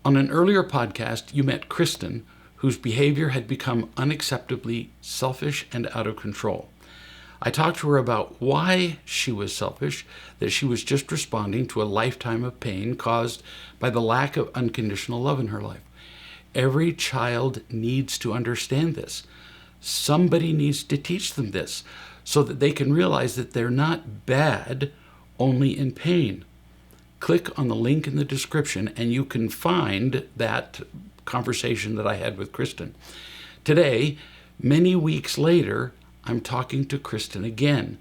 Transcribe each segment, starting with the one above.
On an earlier podcast, you met Kristen, whose behavior had become unacceptably selfish and out of control. I talked to her about why she was selfish, that she was just responding to a lifetime of pain caused by the lack of unconditional love in her life. Every child needs to understand this. Somebody needs to teach them this so that they can realize that they're not bad, only in pain. Click on the link in the description and you can find that conversation that I had with Kristen. Today, many weeks later, I'm talking to Kristen again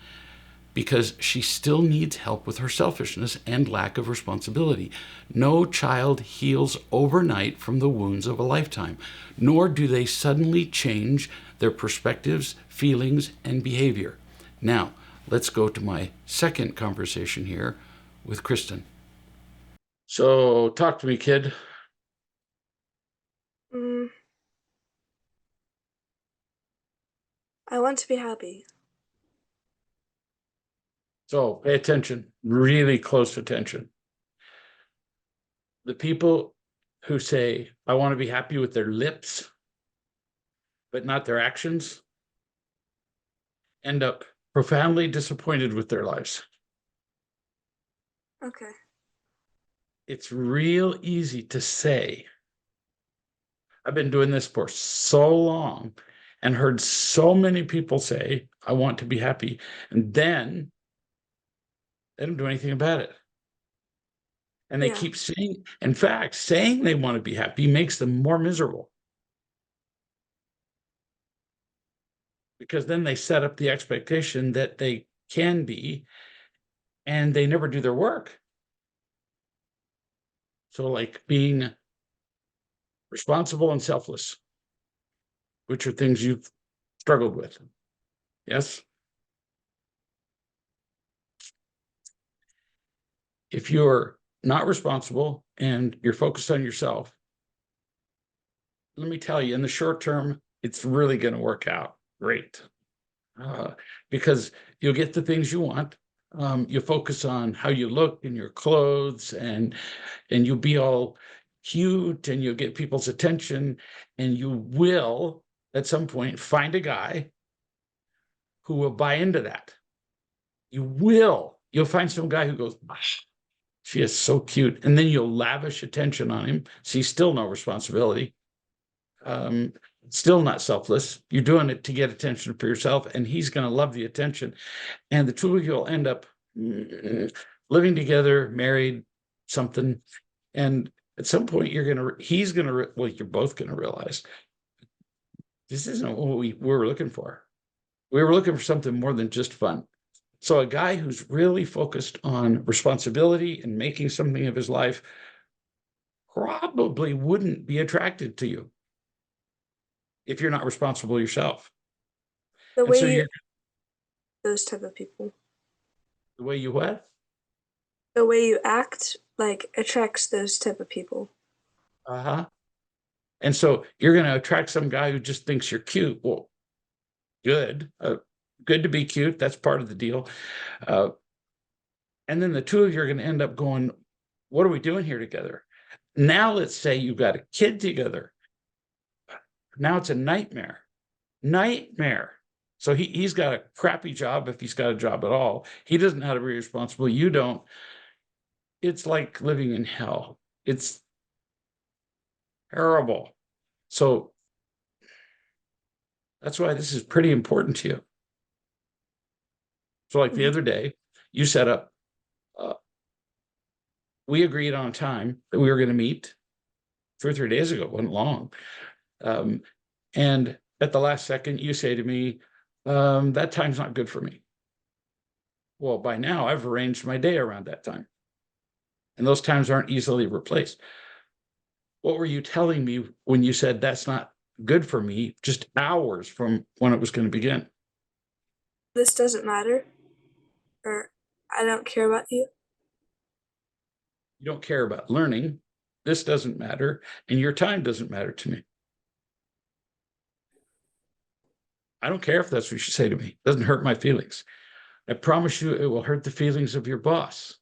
because she still needs help with her selfishness and lack of responsibility. No child heals overnight from the wounds of a lifetime, nor do they suddenly change their perspectives, feelings, and behavior. Now, let's go to my second conversation here with Kristen. So, talk to me, kid. I want to be happy. So, pay attention, really close attention. The people who say, I want to be happy with their lips, but not their actions, end up profoundly disappointed with their lives. Okay. It's real easy to say. I've been doing this for so long and heard so many people say, I want to be happy. And then they don't do anything about it. And they keep saying, in fact, saying they want to be happy makes them more miserable. Because then they set up the expectation that they can be, and they never do their work. So, like being responsible and selfless, which are things you've struggled with. Yes? If you're not responsible and you're focused on yourself, let me tell you, in the short term, it's really going to work out great. Because you'll get the things you want. You'll focus on how you look in your clothes, and you'll be all cute, and you'll get people's attention, and you will at some point find a guy who will buy into that. You'll find some guy who goes, she is so cute, and then you'll lavish attention on him. See, still no responsibility. Still not selfless. You're doing it to get attention for yourself, and he's going to love the attention. And the two of you will end up living together, married, something. And at some point, you're both going to realize this isn't what we were looking for. We were looking for something more than just fun. So a guy who's really focused on responsibility and making something of his life probably wouldn't be attracted to you if you're not responsible yourself. Those type of people. The way you what? The way you act attracts those type of people. Uh-huh. And so you're going to attract some guy who just thinks you're cute. Well, good. Good to be cute. That's part of the deal. And then the two of you are going to end up going, what are we doing here together? Now let's say you've got a kid together. Now it's a nightmare. So he's got a crappy job, if he's got a job at all. He doesn't know how to be responsible. You don't. It's like living in hell. It's terrible. So that's why this is pretty important to you. So like the other day, you set up, we agreed on a time that we were going to meet 2 or 3 days ago. It wasn't long. And at the last second, you say to me, that time's not good for me. Well, by now, I've arranged my day around that time. And those times aren't easily replaced. What were you telling me when you said that's not good for me just hours from when it was going to begin? This doesn't matter. Or I don't care about you. You don't care about learning. This doesn't matter. And your time doesn't matter to me. I don't care if that's what you say to me. It doesn't hurt my feelings. I promise you it will hurt the feelings of your boss.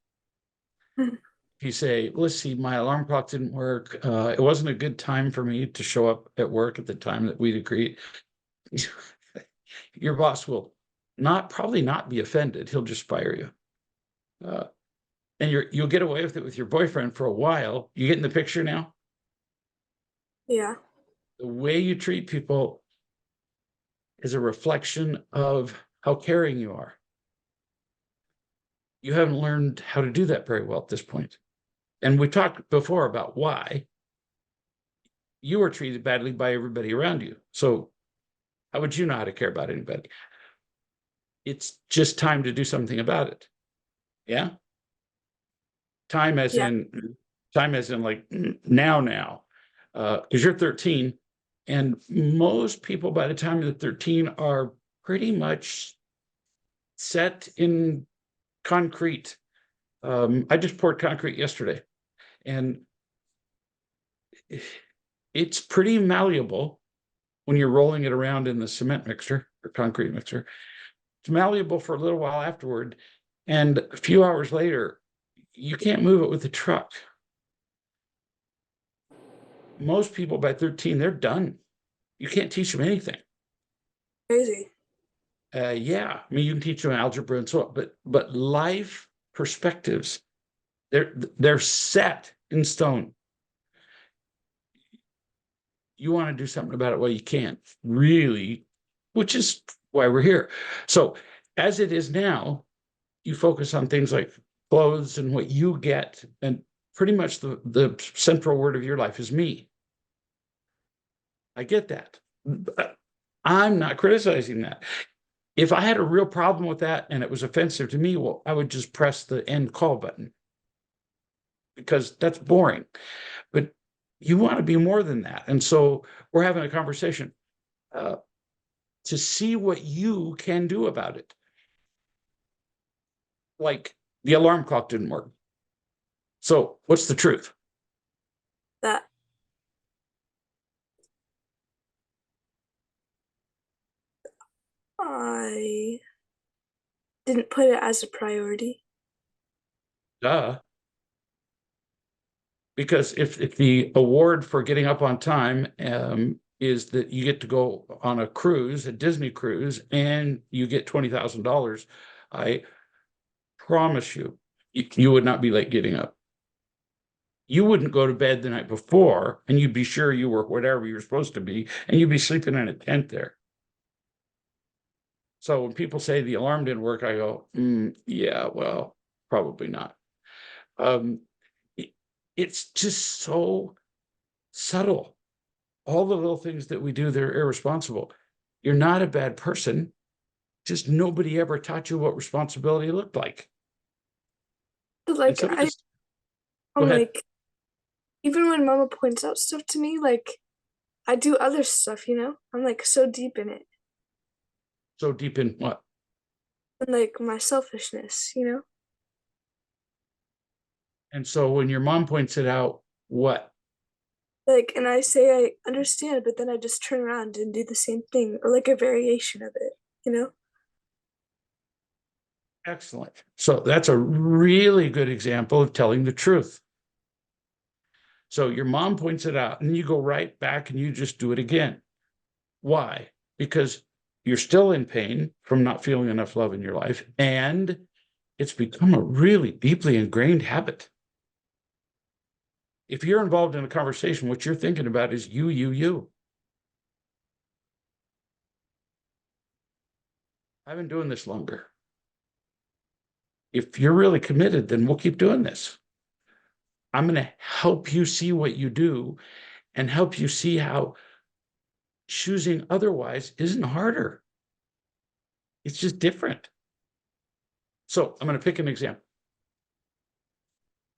If you say, let's see, my alarm clock didn't work. It wasn't a good time for me to show up at work at the time that we'd agreed. Your boss will probably not be offended. He'll just fire you. And you'll get away with it with your boyfriend for a while. You get in the picture now? Yeah. The way you treat people is a reflection of how caring you are. You haven't learned how to do that very well at this point. And we talked before about why you were treated badly by everybody around you. So how would you know how to care about anybody? It's just time to do something about it. Yeah. Time as Yeah. in like now, because you're 13, and most people by the time they're 13 are pretty much set in concrete. I just poured concrete yesterday, and it's pretty malleable when you're rolling it around in the cement mixer or concrete mixer. It's malleable for a little while afterward, and a few hours later, you can't move it with the truck. Most people by 13, they're done. You can't teach them anything. Crazy. Yeah, I mean, you can teach them algebra and so on, but life perspectives, they're set in stone. You want to do something about it, well, you can't really, which is why we're here. So as it is now, you focus on things like clothes and what you get, and pretty much the central word of your life is me. I get that. But I'm not criticizing that. If I had a real problem with that and it was offensive to me, well, I would just press the end call button because that's boring. But you want to be more than that. And so we're having a conversation uh, to see what you can do about it. Like the alarm clock didn't work. So what's the truth? That I didn't put it as a priority. Duh. Because if the award for getting up on time is that you get to go on a cruise, a Disney cruise, and you get $20,000, I promise you would not be late getting up. You wouldn't go to bed the night before, and you'd be sure you were whatever you were supposed to be, and you'd be sleeping in a tent there. So when people say the alarm didn't work, I go, yeah, well, probably not. Um, it's just so subtle. All the little things that we do that are irresponsible. You're not a bad person. Just nobody ever taught you what responsibility looked like. But And like some of this, go I'm ahead. like, even when mama points out stuff to me, like I do other stuff, you know? I'm like so deep in it. So deep in what? And like my selfishness, you know? And so when your mom points it out, what? Like, and I say I understand, but then I just turn around and do the same thing or like a variation of it, you know? Excellent. So that's a really good example of telling the truth. So your mom points it out, and you go right back and you just do it again. Why? Because you're still in pain from not feeling enough love in your life, and it's become a really deeply ingrained habit. If you're involved in a conversation, what you're thinking about is you. I've been doing this longer. If you're really committed, then we'll keep doing this. I'm going to help you see what you do and help you see how choosing otherwise isn't harder. It's just different. So I'm going to pick an example.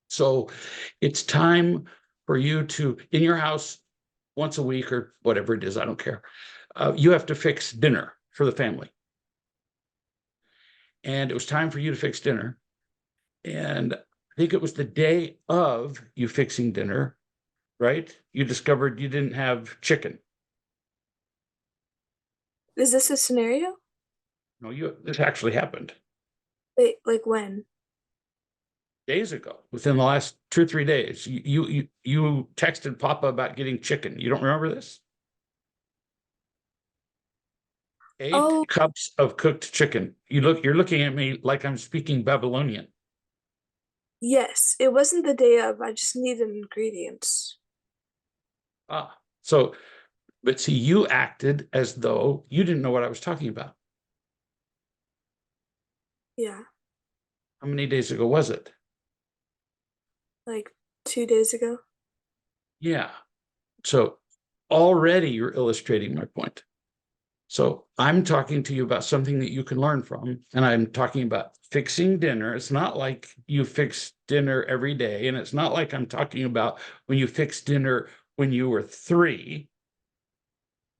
So it's time for you to, in your house, once a week or whatever it is, I don't care. You have to fix dinner for the family. And it was time for you to fix dinner. And I think it was the day of you fixing dinner, right? You discovered you didn't have chicken. Is this a scenario? No, this actually happened. Wait, like when? Days ago, within the last 2 or 3 days, you texted Papa about getting chicken. You don't remember this? Eight Oh, cups of cooked chicken. You're looking at me like I'm speaking Babylonian. yes. It wasn't the day of. I just needed ingredients. Ah, so, but see, you acted as though you didn't know what I was talking about. Yeah, How many days ago was it? like 2 days ago. Yeah. So already you're illustrating my point. So I'm talking to you about something that you can learn from, and I'm talking about fixing dinner. It's not like you fix dinner every day, and it's not like I'm talking about when you fix dinner when you were 3.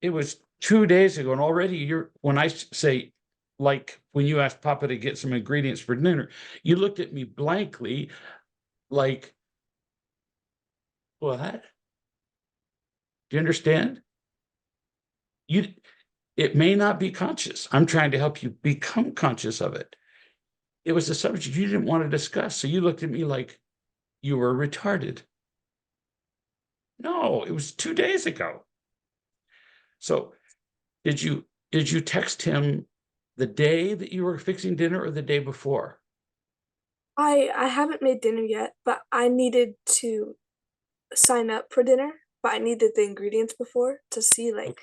It was 2 days ago, and already when I say, like when you asked Papa to get some ingredients for dinner, you looked at me blankly, like, what? Do you understand? You It may not be conscious. I'm trying to help you become conscious of it. It was a subject you didn't want to discuss. So you looked at me like you were retarded. No, it was 2 days ago. So did you text him the day that you were fixing dinner or the day before? I haven't made dinner yet, but I needed to sign up for dinner, but I needed the ingredients before to see like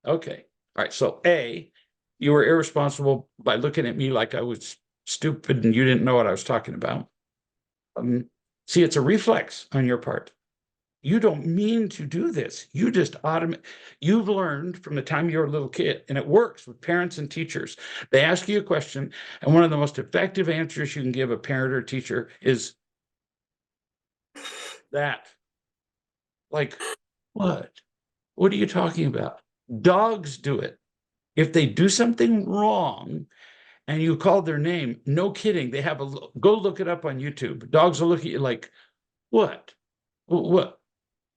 Okay. All right. So A, you were irresponsible by looking at me like I was stupid and you didn't know what I was talking about. See, it's a reflex on your part. You don't mean to do this. You just you've learned from the time you're a little kid, and it works with parents and teachers. They ask you a question, and one of the most effective answers you can give a parent or teacher is that. Like, what? What are you talking about? Dogs do it. If they do something wrong and you call their name, no kidding, they have go look it up on YouTube. Dogs will look at you like, what? What?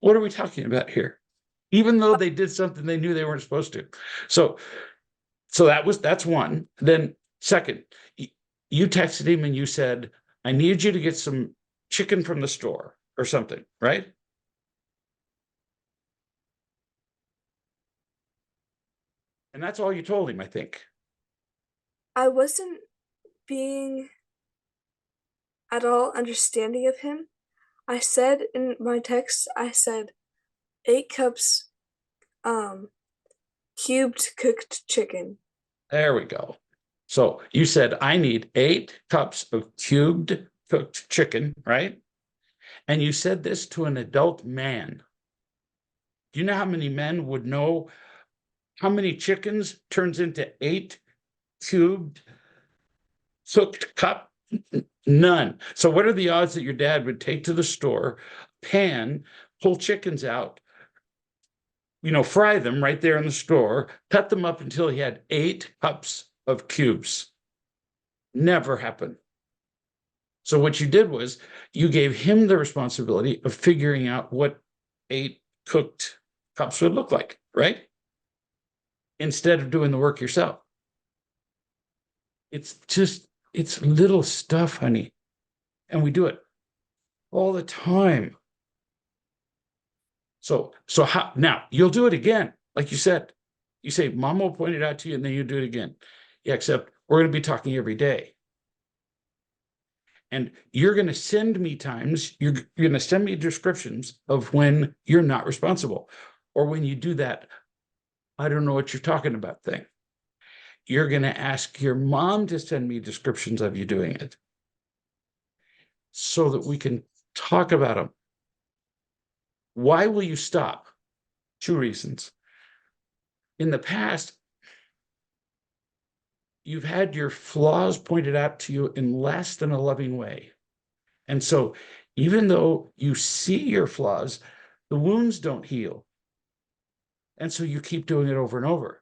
What are we talking about here? Even though they did something they knew they weren't supposed to. So, that's one. Then second, you texted him and you said, "I need you to get some chicken from the store or something," right? And that's all you told him, I think. I wasn't being at all understanding of him. I said in my text, I said 8 cups um cubed cooked chicken. There we go. So you said, "I need 8 cups of cubed cooked chicken," right? And you said this to an adult man. Do you know how many men would know how many chickens turns into 8 cubed cooked cup? None. So what are the odds that your dad would take to the store, pan, pull chickens out, fry them right there in the store, cut them up until he had 8 cups of cubes? Never happened. So what you did was you gave him the responsibility of figuring out what 8 cooked cups would look like, right? Instead of doing the work yourself. It's little stuff, honey. And we do it all the time. So how now you'll do it again, like you said. You say, "Mom will point it out to you," and then you do it again. Yeah, except we're going to be talking every day. And you're going to send me times, you're going to send me descriptions of when you're not responsible or when you do that, "I don't know what you're talking about" thing. You're going to ask your mom to send me descriptions of you doing it so that we can talk about them. Why will you stop? 2 reasons. In the past, you've had your flaws pointed out to you in less than a loving way. And so, even though you see your flaws, the wounds don't heal. And so you keep doing it over and over.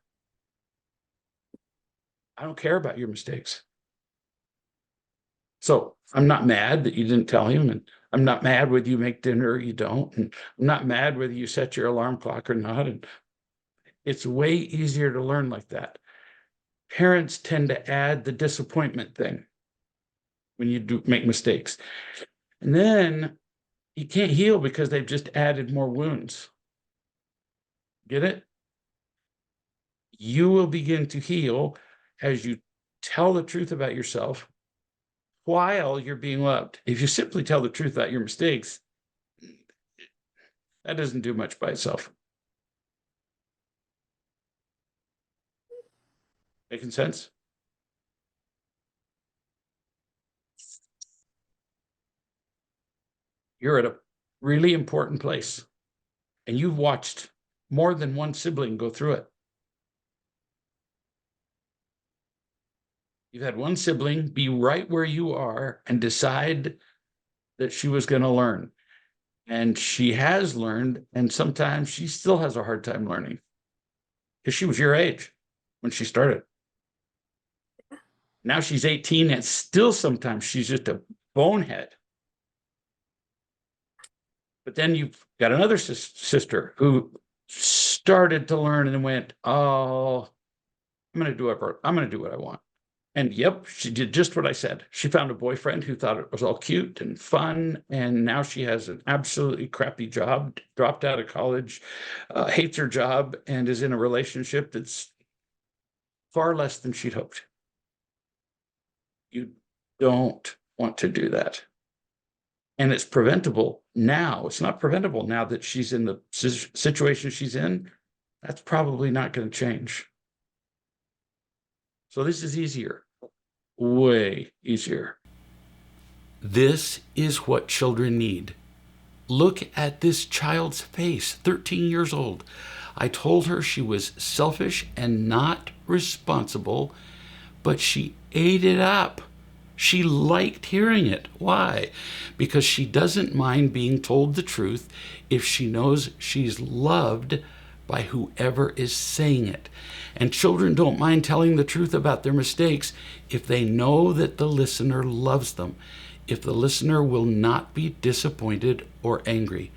I don't care about your mistakes. So I'm not mad that you didn't tell him. And I'm not mad whether you make dinner or you don't. And I'm not mad whether you set your alarm clock or not. And it's way easier to learn like that. Parents tend to add the disappointment thing. when you do make mistakes. And then you can't heal because they've just added more wounds. Get it? You will begin to heal as you tell the truth about yourself while you're being loved. If you simply tell the truth about your mistakes, that doesn't do much by itself. Making sense? You're at a really important place, and you've watched more than one sibling go through it. You've had one sibling be right where you are and decide that she was going to learn. And she has learned, and sometimes she still has a hard time learning because she was your age when she started. Now she's 18, and still sometimes she's just a bonehead. But then you've got another sister who started to learn and went, "Oh, I'm going to do what I want." And yep, she did just what I said. She found a boyfriend who thought it was all cute and fun, and now she has an absolutely crappy job, dropped out of college, hates her job, and is in a relationship that's far less than she'd hoped. You don't want to do that. And it's preventable now. It's not preventable now that she's in the situation she's in. That's probably not going to change. So this is easier, way easier. This is what children need. Look at this child's face, 13 years old. I told her she was selfish and not responsible, but she ate it up. She liked hearing it. Why? Because she doesn't mind being told the truth if she knows she's loved by whoever is saying it. And children don't mind telling the truth about their mistakes if they know that the listener loves them, if the listener will not be disappointed or angry.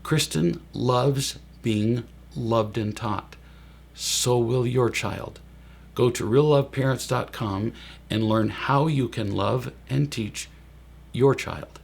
Kristen loves being loved and taught. So will your child. Go to realloveparents.com and learn how you can love and teach your child.